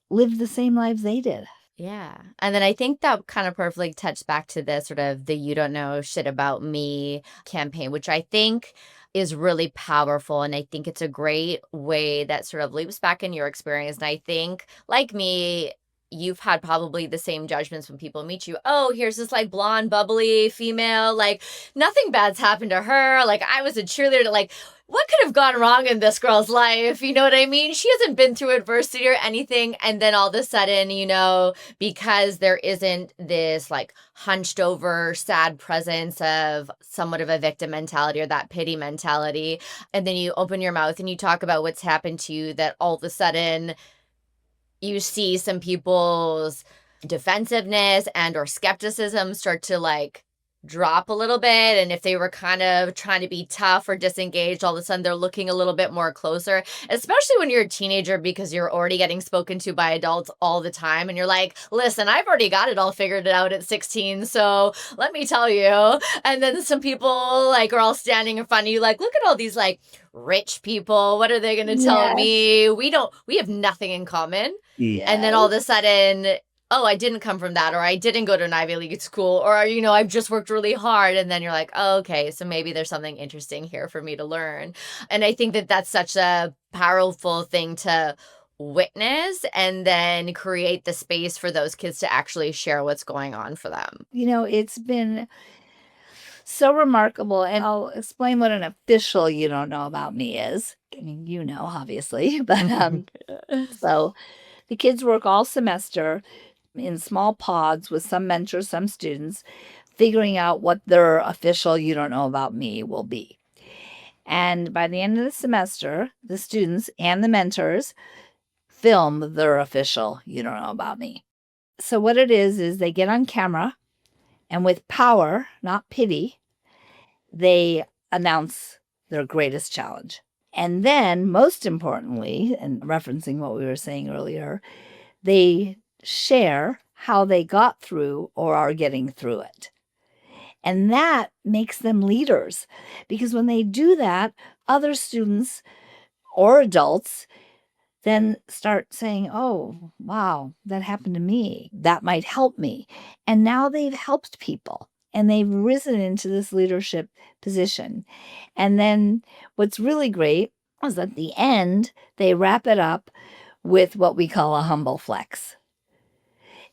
live the same lives they did. Yeah. And then I think that kind of perfectly touched back to the sort of the You Don't Know Shit About Me campaign, which I think is really powerful. And I think it's a great way that sort of loops back in your experience. And I think, like me, you've had probably the same judgments when people meet you. Oh, here's this like blonde, bubbly female, like nothing bad's happened to her. Like I was a cheerleader, like what could have gone wrong in this girl's life? You know what I mean? She hasn't been through adversity or anything. And then all of a sudden, you know, because there isn't this like hunched over sad presence of somewhat of a victim mentality or that pity mentality. And then you open your mouth and you talk about what's happened to you, that all of a sudden you see some people's defensiveness and or skepticism start to like drop a little bit. And if they were kind of trying to be tough or disengaged, all of a sudden they're looking a little bit more closer, especially when you're a teenager because you're already getting spoken to by adults all the time. And you're like, listen, I've already got it all figured out at 16. So let me tell you. And then some people like are all standing in front of you like, look at all these like rich people. What are they going to tell Yes. me? We have nothing in common. Yes. And then all of a sudden, oh, I didn't come from that, or I didn't go to an Ivy League school, or, you know, I've just worked really hard. And then you're like, oh, okay, so maybe there's something interesting here for me to learn. And I think that that's such a powerful thing to witness and then create the space for those kids to actually share what's going on for them. You know, it's been so remarkable. And I'll explain what an official you don't know about me is. I mean, you know, obviously, but so the kids work all semester in small pods with some mentors, some students, figuring out what their official you don't know about me will be. And by the end of the semester, the students and the mentors film their official you don't know about me. So what it is they get on camera and with power, not pity, they announce their greatest challenge. And then, most importantly, and referencing what we were saying earlier, they share how they got through or are getting through it. And that makes them leaders because when they do that, other students or adults then start saying, oh, wow, that happened to me. That might help me. And now they've helped people and they've risen into this leadership position. And then what's really great is at the end, they wrap it up with what we call a humble flex.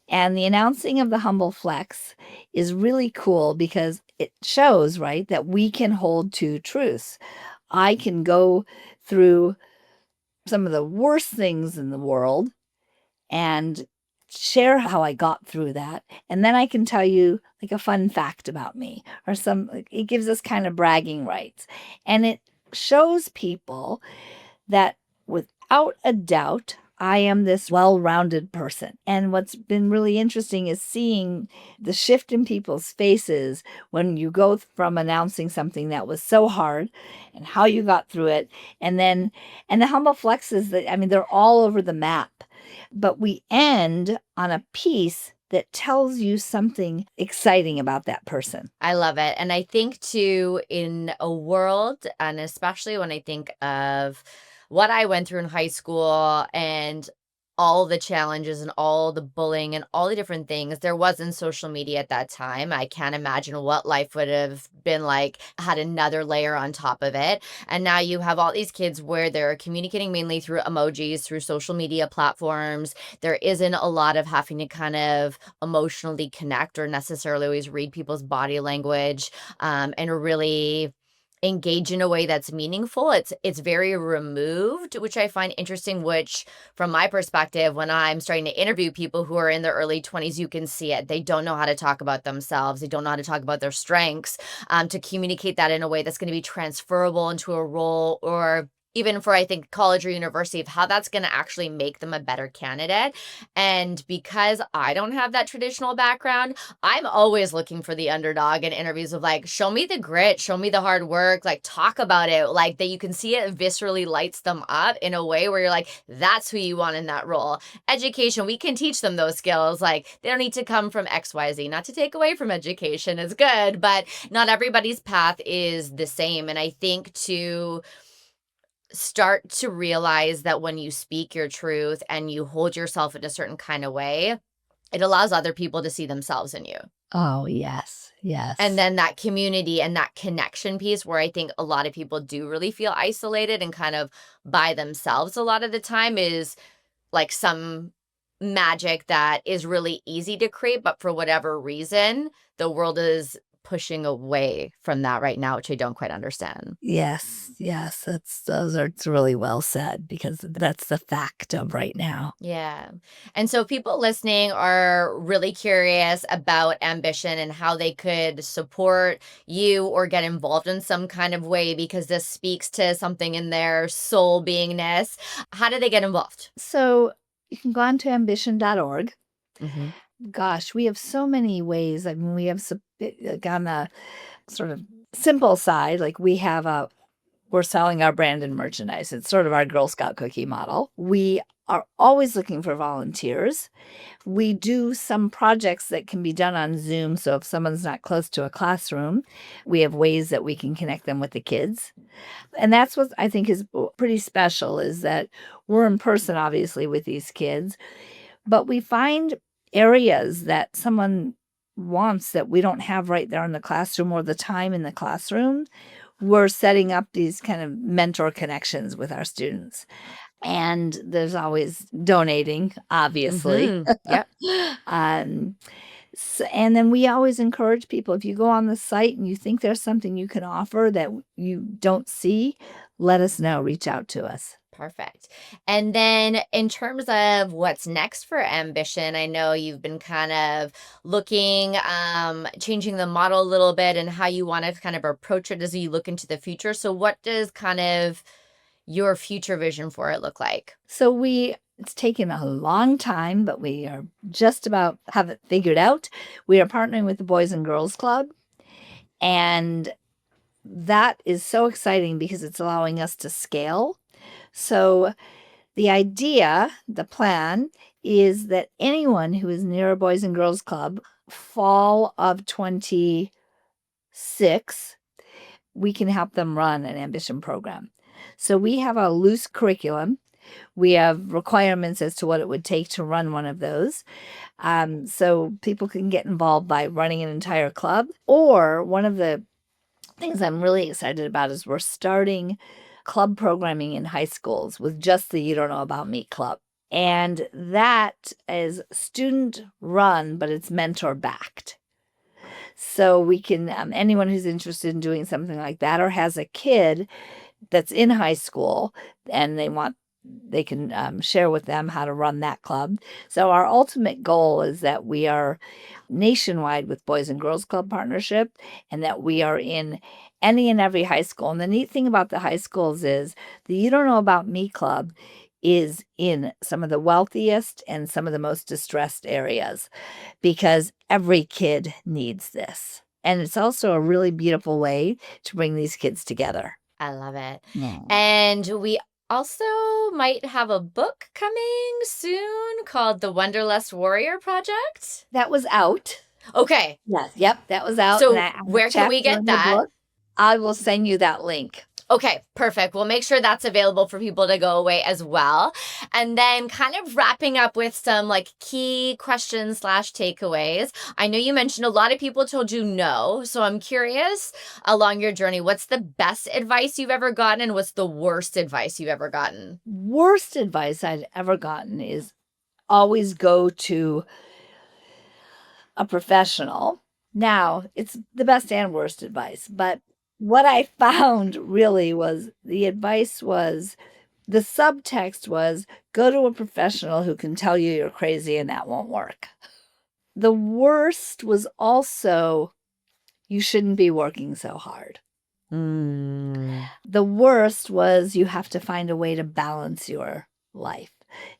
And the announcing of the humble flex is really cool because it shows, right, that we can hold two truths. I can go through some of the worst things in the world and share how I got through that. And then I can tell you like a fun fact about me or it gives us kind of bragging rights. And it shows people that without a doubt, I am this well-rounded person. And what's been really interesting is seeing the shift in people's faces when you go from announcing something that was so hard and how you got through it. And the humble flexes that, I mean, they're all over the map. But we end on a piece that tells you something exciting about that person. I love it. And I think too, in a world, and especially when I think of what I went through in high school and all the challenges and all the bullying and all the different things, there wasn't social media at that time. I can't imagine what life would have been like had another layer on top of it. And now you have all these kids where they're communicating mainly through emojis, through social media platforms. There isn't a lot of having to kind of emotionally connect or necessarily always read people's body language and really engage in a way that's meaningful. It's very removed, which I find interesting, which from my perspective, when I'm starting to interview people who are in their early 20s, you can see it. They don't know how to talk about themselves. They don't know how to talk about their strengths, to communicate that in a way that's going to be transferable into a role, or even for, I think, college or university, of how that's going to actually make them a better candidate. And because I don't have that traditional background, I'm always looking for the underdog in interviews of like, show me the grit, show me the hard work, like talk about it, like that you can see it viscerally lights them up in a way where you're like, that's who you want in that role. Education, we can teach them those skills. Like they don't need to come from XYZ, not to take away from education, it's good, but not everybody's path is the same. And I think to start to realize that when you speak your truth and you hold yourself in a certain kind of way, it allows other people to see themselves in you. Oh, yes. Yes. And then that community and that connection piece where I think a lot of people do really feel isolated and kind of by themselves a lot of the time is like some magic that is really easy to create, but for whatever reason, the world is pushing away from that right now, which I don't quite understand. Yes, it's really well said because that's the fact of right now. Yeah. And so people listening are really curious about ambition and how they could support you or get involved in some kind of way because this speaks to something in their soul beingness. How do they get involved? So you can go on to ambition.org. Mm-hmm. Gosh, we have so many ways. I mean, we have like on the sort of simple side, like we're selling our branded merchandise. It's sort of our Girl Scout cookie model. We are always looking for volunteers. We do some projects that can be done on Zoom. So if someone's not close to a classroom, we have ways that we can connect them with the kids. And that's what I think is pretty special is that we're in person, obviously, with these kids, but we find areas that someone wants that we don't have right there in the classroom or the time in the classroom. We're setting up these kind of mentor connections with our students. And there's always donating, obviously. Yep. um, and then we always encourage people, if you go on the site and you think there's something you can offer that you don't see, let us know, reach out to us. Perfect. And then in terms of what's next for Ambition, I know you've been kind of looking, changing the model a little bit and how you want to kind of approach it as you look into the future. So what does kind of your future vision for it look like? So it's taken a long time, but we are just about have it figured out. We are partnering with the Boys and Girls Club, and that is so exciting because it's allowing us to scale. So the idea, the plan, is that anyone who is near a Boys and Girls Club, fall of 26, we can help them run an Ambition program. So we have a loose curriculum. We have requirements as to what it would take to run one of those. So people can get involved by running an entire club. Or one of the things I'm really excited about is we're starting club programming in high schools with just the You Don't Know About Me club. And that is student run, but it's mentor backed. So we can, anyone who's interested in doing something like that or has a kid that's in high school and they can share with them how to run that club. So our ultimate goal is that we are nationwide with Boys and Girls Club partnership and that we are in any and every high school. And the neat thing about the high schools is the You Don't Know About Me club is in some of the wealthiest and some of the most distressed areas because every kid needs this. And it's also a really beautiful way to bring these kids together. I love it. Yeah. And we also might have a book coming soon called The Wanderlust Warrior Project. That was out. Okay. Yes. Yep. That was out. So and I have a where can we chapter get in the that? book. I will send you that link. Okay, perfect. We'll make sure that's available for people to go away as well. And then kind of wrapping up with some like key questions / takeaways. I know you mentioned a lot of people told you no. So I'm curious along your journey, what's the best advice you've ever gotten and what's the worst advice you've ever gotten? Worst advice I'd ever gotten is always go to a professional. Now, it's the best and worst advice, but what I found really was the subtext was go to a professional who can tell you you're crazy and that won't work. The worst was also you shouldn't be working so hard. The worst was you have to find a way to balance your life.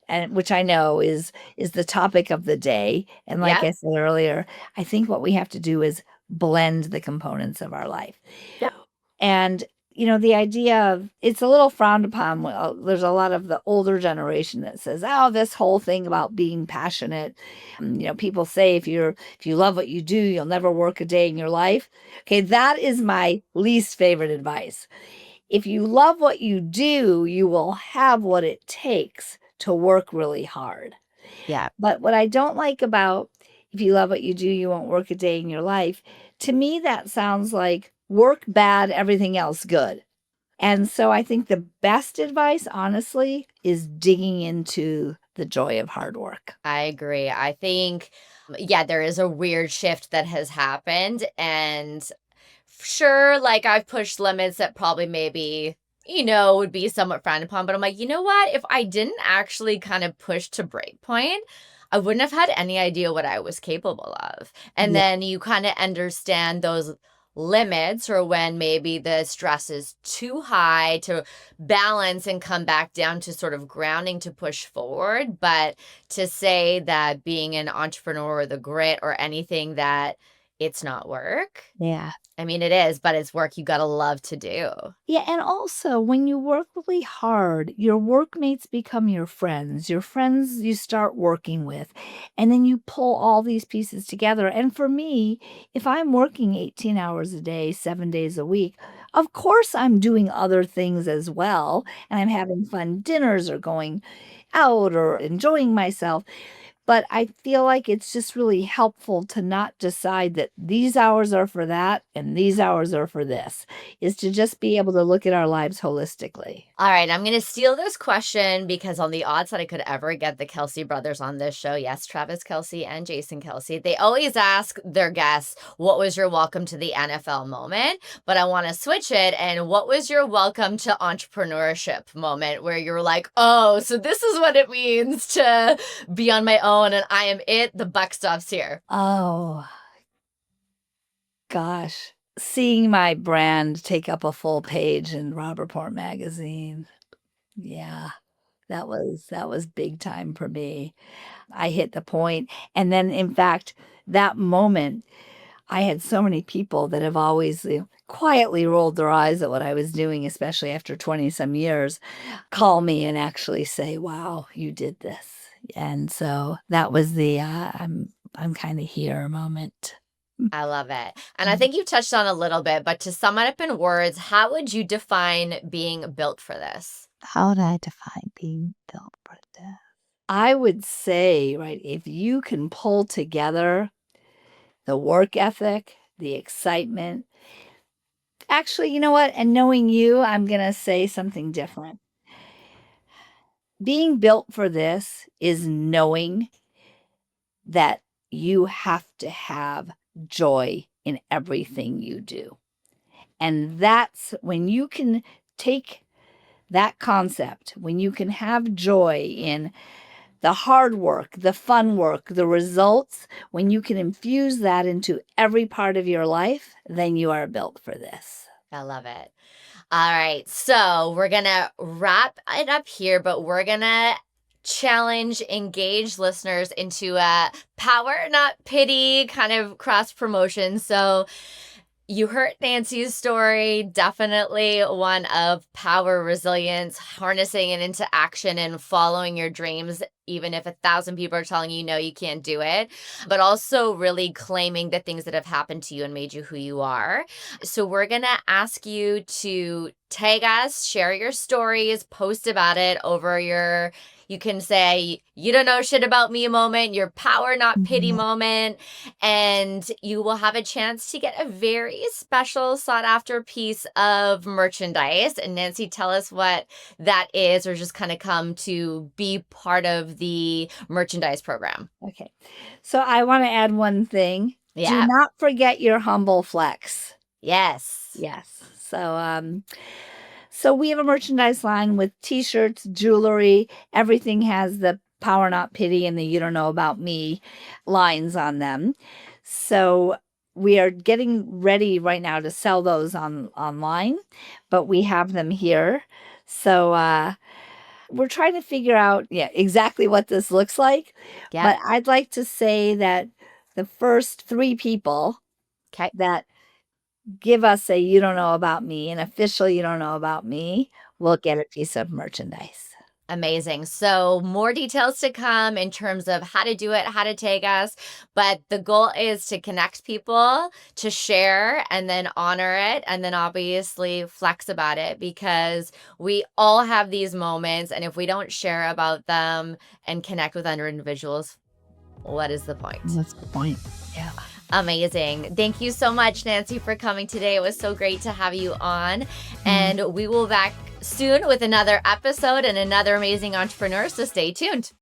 And which I know is the topic of the day. And like I said earlier, I think what we have to do is blend the components of our life. Yeah. And, the idea of it's a little frowned upon. Well, there's a lot of the older generation that says, oh, this whole thing about being passionate. People say if you love what you do, you'll never work a day in your life. Okay, that is my least favorite advice. If you love what you do, you will have what it takes to work really hard. Yeah. But what I don't like about if you love what you do, you won't work a day in your life. To me, that sounds like work bad, everything else good. And so I think the best advice, honestly, is digging into the joy of hard work. I agree. I think, there is a weird shift that has happened. And sure, like I've pushed limits that probably maybe would be somewhat frowned upon. But I'm like, you know what? If I didn't actually kind of push to break point, I wouldn't have had any idea what I was capable of. And then you kind of understand those limits or when maybe the stress is too high to balance and come back down to sort of grounding to push forward. But to say that being an entrepreneur or the grit or anything that it's not work. Yeah. I mean, it is, but it's work you got to love to do. Yeah, and also when you work really hard, your workmates become your friends you start working with, and then you pull all these pieces together. And for me, if I'm working 18 hours a day, 7 days a week, of course I'm doing other things as well, and I'm having fun dinners or going out or enjoying myself. But I feel like it's just really helpful to not decide that these hours are for that and these hours are for this, is to just be able to look at our lives holistically. All right, I'm going to steal this question because on the odds that I could ever get the Kelsey brothers on this show, yes, Travis Kelsey and Jason Kelsey, they always ask their guests, what was your welcome to the NFL moment? But I want to switch it. And what was your welcome to entrepreneurship moment where you're like, oh, so this is what it means to be on my own and I am it, the buck stops here. Oh, gosh. Seeing my brand take up a full page in Robb Report magazine. Yeah, that was big time for me. I hit the point. And then, in fact, that moment, I had so many people that have always quietly rolled their eyes at what I was doing, especially after 20 some years, call me and actually say, wow, you did this. And so that was the I'm kind of here moment. I love it. And I think you touched on a little bit, but to sum it up in words, how would you define being built for this? How would I define being built for this? I would say, right, if you can pull together the work ethic, the excitement. Actually, you know what? And knowing you, I'm going to say something different. Being built for this is knowing that you have to have joy in everything you do. And that's when you can take that concept, when you can have joy in the hard work, the fun work, the results, when you can infuse that into every part of your life, then you are built for this. I love it. All right. So we're going to wrap it up here, but we're going to challenge, engage listeners into a power, not pity kind of cross promotion. So you heard Nancy's story, definitely one of power, resilience, harnessing it into action and following your dreams, even if 1,000 people are telling you, no, you can't do it, but also really claiming the things that have happened to you and made you who you are. So we're going to ask you to tag us, share your stories, post about it over your, you can say, you don't know shit about me moment, your power, not pity moment, and you will have a chance to get a very special sought after piece of merchandise. And Nancy, tell us what that is, or just kind of come to be part of the merchandise program. Okay. So I want to add one thing. Yeah. Do not forget your humble flex. Yes. Yes. So we have a merchandise line with t-shirts, jewelry, everything has the power not pity and the you don't know about me lines on them. So we are getting ready right now to sell those online, but we have them here. So we're trying to figure out exactly what this looks like. Yeah. But I'd like to say that the first 3 people that give us a you don't know about me, an official you don't know about me, will get a piece of merchandise. Amazing. So more details to come in terms of how to do it, how to tag us. But the goal is to connect people, to share, and then honor it. And then obviously flex about it, because we all have these moments. And if we don't share about them and connect with other individuals, what is the point? That's the point. Yeah. Amazing. Thank you so much, Nancy, for coming today. It was so great to have you on. And we will be back soon with another episode and another amazing entrepreneur. So stay tuned.